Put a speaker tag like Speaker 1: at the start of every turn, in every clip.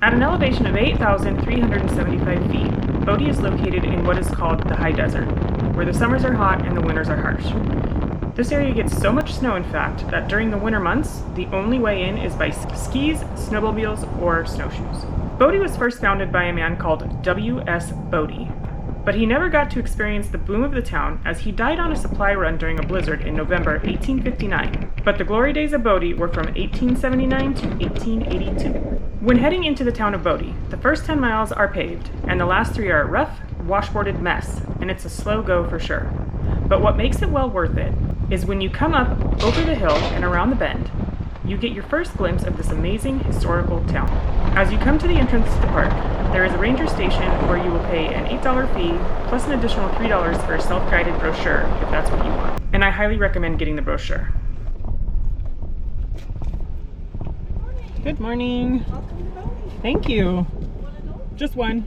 Speaker 1: At an elevation of 8,375 feet, Bodie is located in what is called the high desert, where the summers are hot and the winters are harsh. This area gets so much snow, in fact, that during the winter months, the only way in is by skis, snowmobiles, or snowshoes. Bodie was first founded by a man called W.S. Bodie, but he never got to experience the boom of the town as he died on a supply run during a blizzard in November 1859. But the glory days of Bodie were from 1879 to 1882. When heading into the town of Bodie, the first 10 miles are paved, and the last 3 are a rough, washboarded mess, and it's a slow go for sure. But what makes it well worth it is when you come up over the hill and around the bend, you get your first glimpse of this amazing historical town. As you come to the entrance to the park, there is a ranger station where you will pay an $8 fee plus an additional $3 for a self-guided brochure if that's what you want. And I highly recommend getting the brochure. Good morning.
Speaker 2: Welcome to Bodie.
Speaker 1: Thank you.
Speaker 2: Want to know?
Speaker 1: Just one.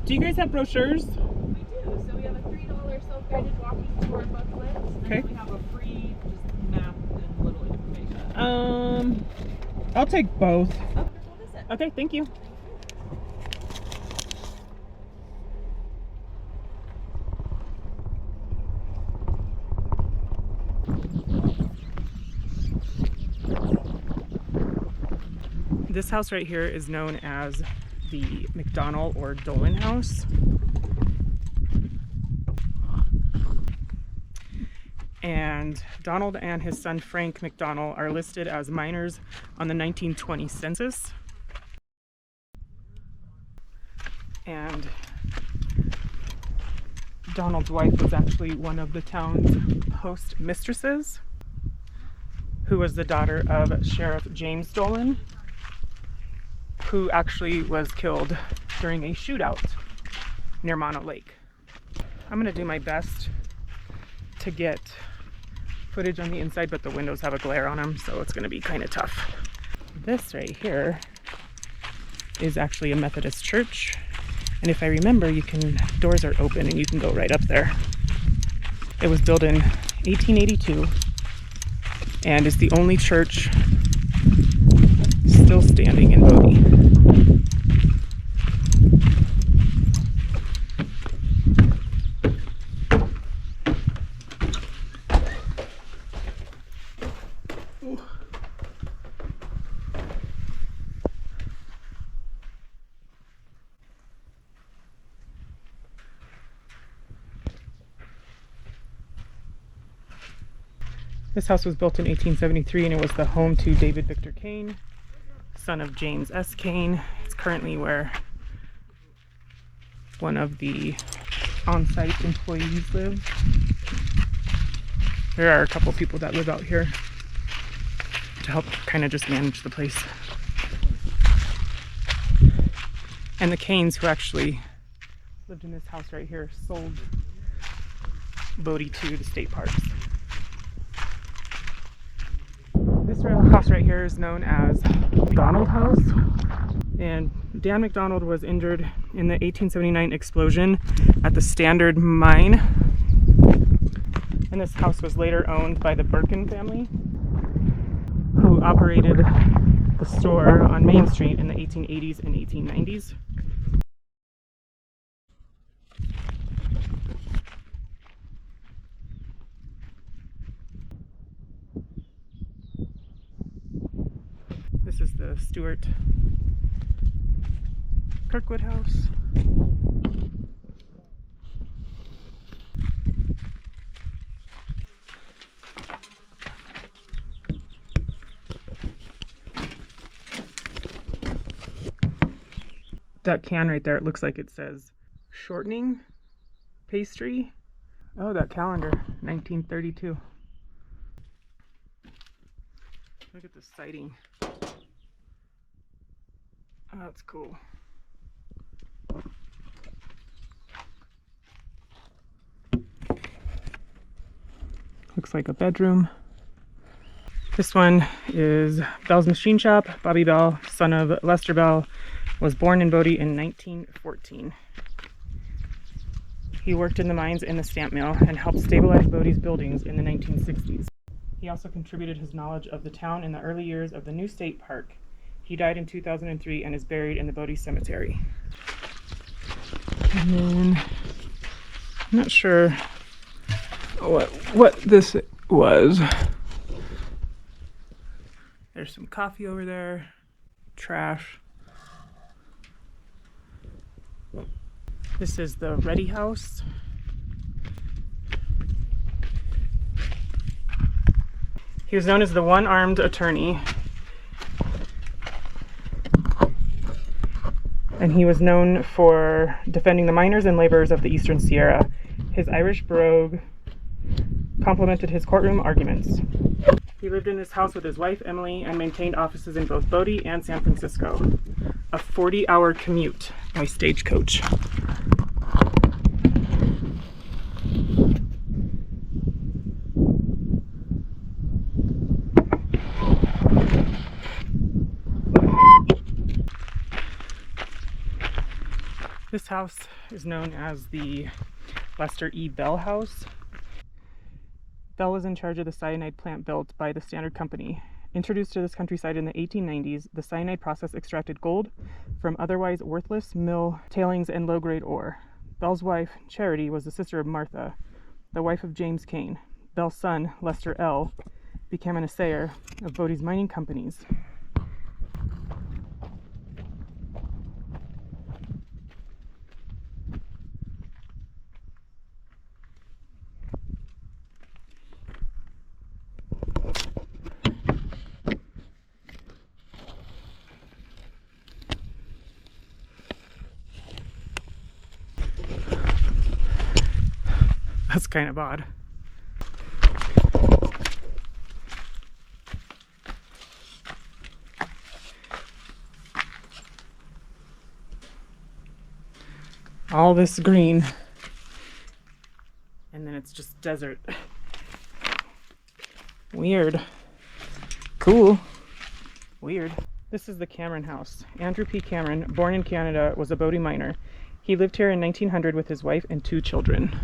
Speaker 1: Do you guys have brochures?
Speaker 2: We do. So we have a $3 self-guided walking tour booklet.
Speaker 1: Okay.
Speaker 2: And we have a free just map and little information.
Speaker 1: I'll take both.
Speaker 2: Okay, what is it?
Speaker 1: Okay, thank you. This house right here is known as the McDonald or Dolan house. And Donald and his son Frank McDonald are listed as minors on the 1920 census. And Donald's wife was actually one of the town's post mistresses, who was the daughter of Sheriff James Dolan, who actually was killed during a shootout near Mono Lake. I'm gonna do my best to get footage on the inside, but the windows have a glare on them, so it's gonna be kind of tough. This right here is actually a Methodist church, and if I remember, doors are open and you can go right up there. It was built in 1882 and is the only church still standing in Bodie. This house was built in 1873 and it was the home to David Victor Kane, son of James S. Kane. It's currently where one of the on-site employees live. There are a couple people that live out here to help kind of just manage the place. And the Kanes, who actually lived in this house right here, sold Bodie to the state parks. This house right here is known as McDonald House, and Dan McDonald was injured in the 1879 explosion at the Standard Mine, and this house was later owned by the Birkin family, who operated the store on Main Street in the 1880s and 1890s. This is the Stewart Kirkwood house. That can right there, it looks like it says shortening pastry. Oh, that calendar, 1932. Look at the siding. Oh, that's cool. Looks like a bedroom. This one is Bell's Machine Shop. Bobby Bell, son of Lester Bell, was born in Bodie in 1914. He worked in the mines and the stamp mill and helped stabilize Bodie's buildings in the 1960s. He also contributed his knowledge of the town in the early years of the new state park. He died in 2003 and is buried in the Bodie Cemetery. And then, I'm not sure what this was. There's some coffee over there, trash. This is the Reddy House. He was known as the one-armed attorney. And he was known for defending the miners and laborers of the Eastern Sierra. His Irish brogue complemented his courtroom arguments. He lived in this house with his wife, Emily, and maintained offices in both Bodie and San Francisco. A 40-hour commute by stagecoach. This house is known as the Lester E. Bell House. Bell was in charge of the cyanide plant built by the Standard Company. Introduced to this countryside in the 1890s, the cyanide process extracted gold from otherwise worthless mill tailings and low-grade ore. Bell's wife, Charity, was the sister of Martha, the wife of James Kane. Bell's son, Lester L., became an assayer of Bodie's mining companies. That's kind of odd. All this green, and then it's just desert. Weird. Cool. Weird. This is the Cameron House. Andrew P. Cameron, born in Canada, was a Bodie miner. He lived here in 1900 with his wife and 2 children.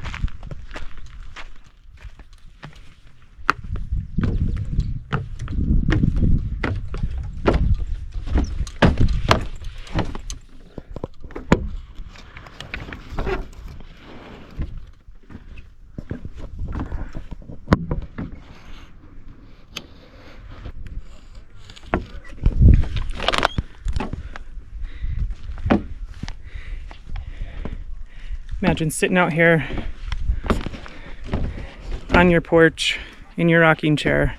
Speaker 1: Imagine sitting out here on your porch in your rocking chair,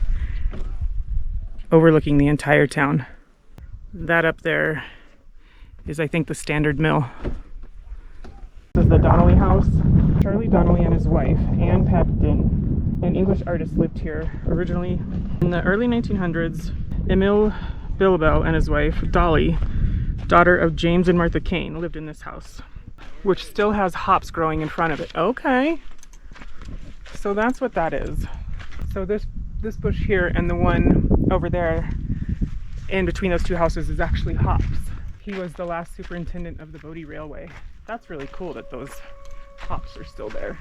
Speaker 1: overlooking the entire town. That up there is, I think, the Standard Mill. This is the Donnelly House. Charlie Donnelly and his wife, Ann Paddington, an English artist, lived here originally. In the early 1900s, Emil Bilbao and his wife, Dolly, daughter of James and Martha Kane, lived in this house, which still has hops growing in front of it. Okay, so that's what that is. So this bush here and the one over there in between those 2 houses is actually hops. He was the last superintendent of the Bodie Railway. That's really cool that those hops are still there.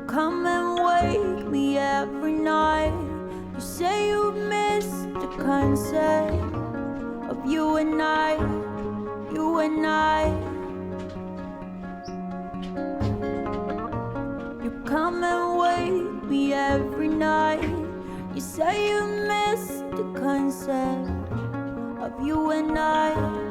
Speaker 3: Come and wake me every night. You say you missed the concept of you and I, you and I. You come and wake me every night. You say you missed the concept of you and I.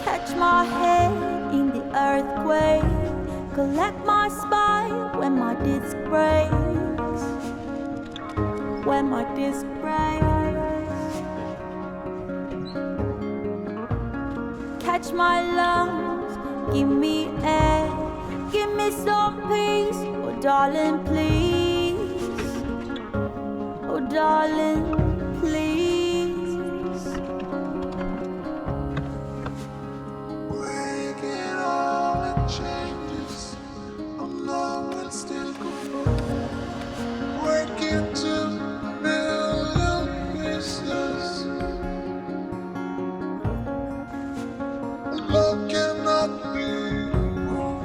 Speaker 3: Catch my head in the earthquake, collect my spine when my disc breaks, when my disc breaks. Catch my lungs, give me air, give me some peace, oh darling, please, oh darling, please.
Speaker 4: Breaking all the changes, our love will still go. Breaking to a million pieces. Love cannot be wrong.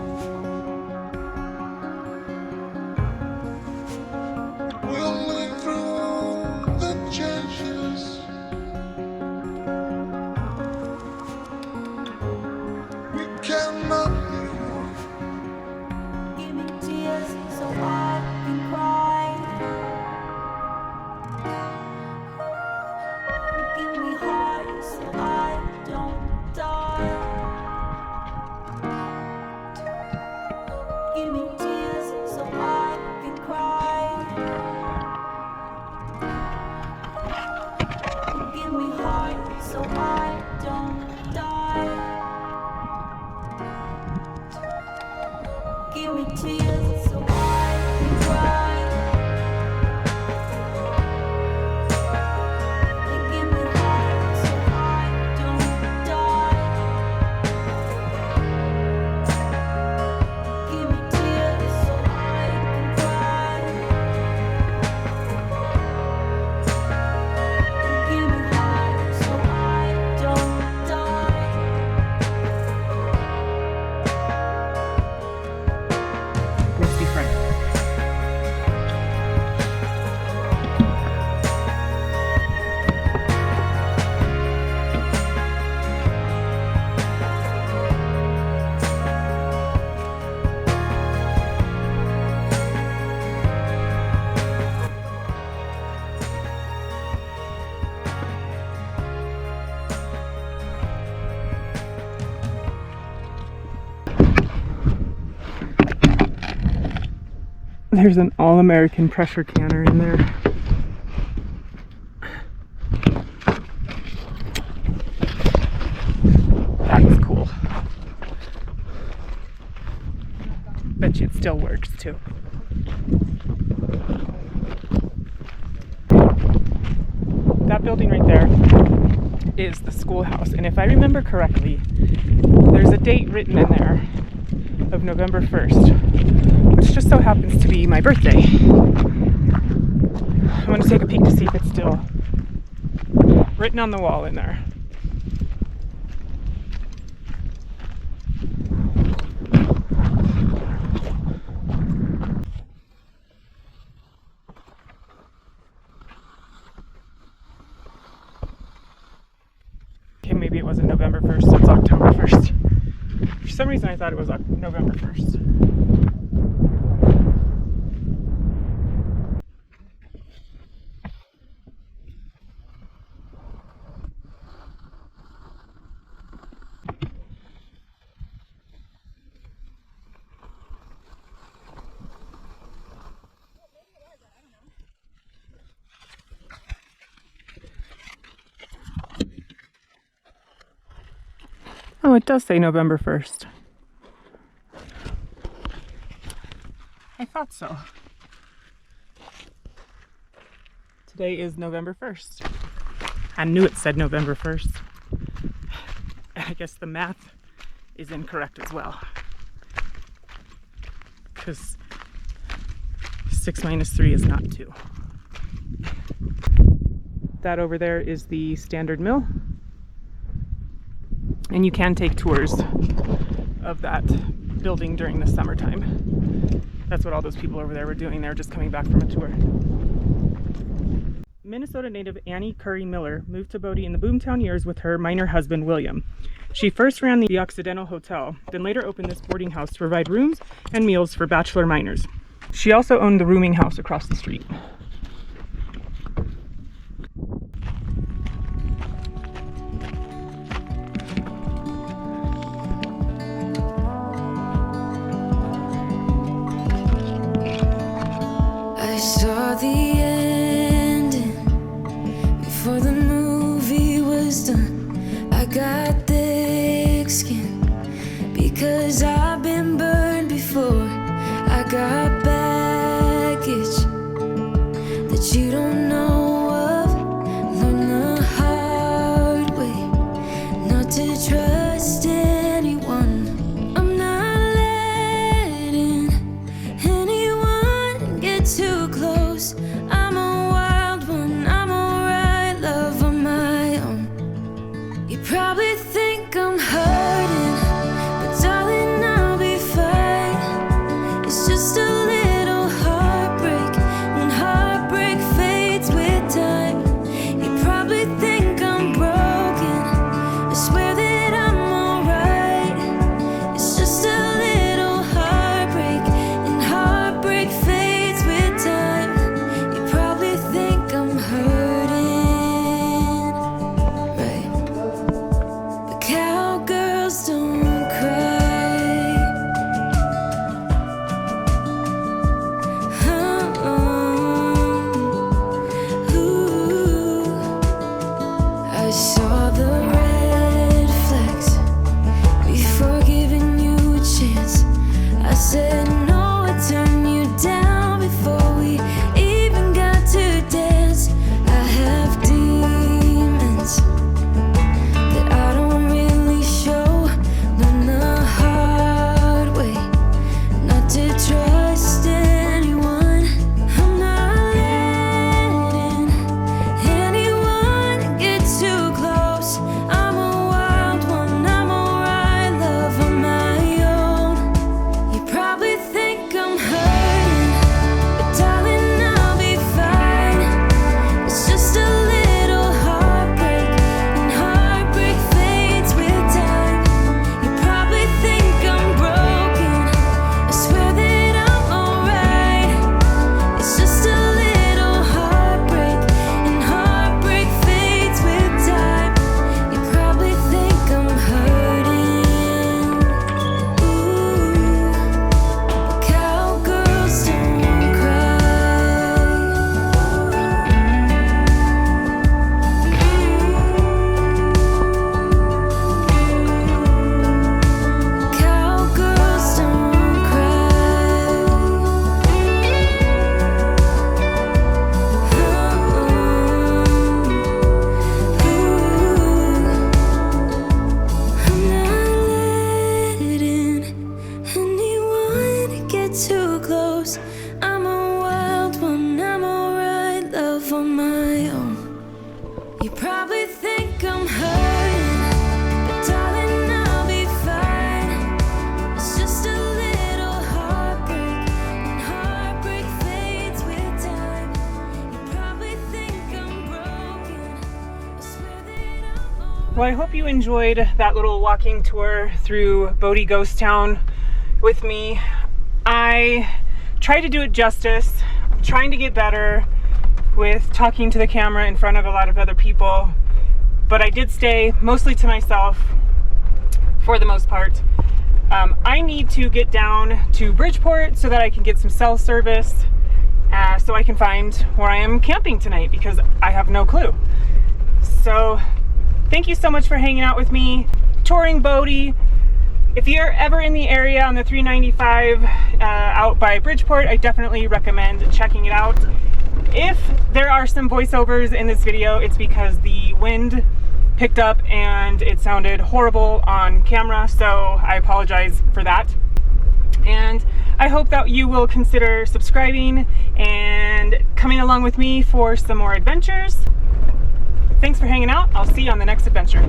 Speaker 4: We'll live through the changes. We cannot be wrong.
Speaker 3: Give me tears so I can cry. Give me heart so I don't die. Give me tears so I can cry. Give me heart so I don't die. Give me tears so I can cry. And give me heart so I don't die. Give me tears so I can cry. And give me heart so I don't die.
Speaker 1: Let's be friends. There's an all-American pressure canner in there. That's cool. Bet you it still works too. That building right there is the schoolhouse, and if I remember correctly, there's a date written in there of November 1st, which just so happens to be my birthday. I'm going to take a peek to see if it's still written on the wall in there. Okay, maybe it wasn't November 1st, so it's October 1st. For some reason I thought it was November 1st. Oh, it does say November 1st. I thought so. Today is November 1st. I knew it said November 1st. I guess the math is incorrect as well. Because 6 minus 3 is not 2. That over there is the Standard Mill. And you can take tours of that building during the summertime. That's what all those people over there were doing. They were just coming back from a tour. Minnesota native Annie Curry Miller moved to Bodie in the boomtown years with her miner husband William. She first ran the Occidental Hotel, then later opened this boarding house to provide rooms and meals for bachelor miners. She also owned the rooming house across the street.
Speaker 5: I saw the ending before the movie was done.
Speaker 3: got thick skin because I've been burned before. I got baggage that you don't know of. Learn the hard way not to trust anyone. I'm not letting anyone get too close. I'm a wild one, I'm alright, love on my own. You probably think I'm hurting, but darling, I'll be fine. It's just a little heartbreak, and heartbreak fades with time. You probably think I'm broken, I swear that I'm alright. It's just a little heartbreak, and heartbreak fades with time. You probably think I'm hurting, right? But cowgirls don't cry. Ooh. I saw the red flags before giving you a chance. I said no, I turned you down before we even got to dance. I have demons that I don't really show. Learn the hard way not to trust anyone. I'm not letting anyone get too close. I'm a wild one, I'm alright, love on my own. You probably think I'm hurting, but darling, I'll be fine. It's just a little heartbreak, and heartbreak fades with time. You probably think I'm broken, I swear that I'm alright. It's just a little heartbreak, and heartbreak fades with time. You probably think I'm hurting. Ooh, cowgirls don't cry. Cowgirls don't I'm not letting anyone get too close. I'm a wild one, I'm alright, love on my own. You probably think I'm hurting, but darling, I'll be fine. It's just a little heartbreak, and heartbreak fades with time. You probably think I'm broken, I swear that I'm alright.
Speaker 1: Well, I hope you enjoyed that little walking tour through Bodie Ghost Town with me. I tried to do it justice. I'm trying to get better with talking to the camera in front of a lot of other people, but I did stay mostly to myself for the most part. I need to get down to Bridgeport so that I can get some cell service, so I can find where I am camping tonight, because I have no clue. So thank you so much for hanging out with me, touring Bodie. If you're ever in the area on the 395 out by Bridgeport, I definitely recommend checking it out. If there are some voiceovers in this video, it's because the wind picked up and it sounded horrible on camera, so I apologize for that. And I hope that you will consider subscribing and coming along with me for some more adventures. Thanks for hanging out. I'll see you on the next adventure.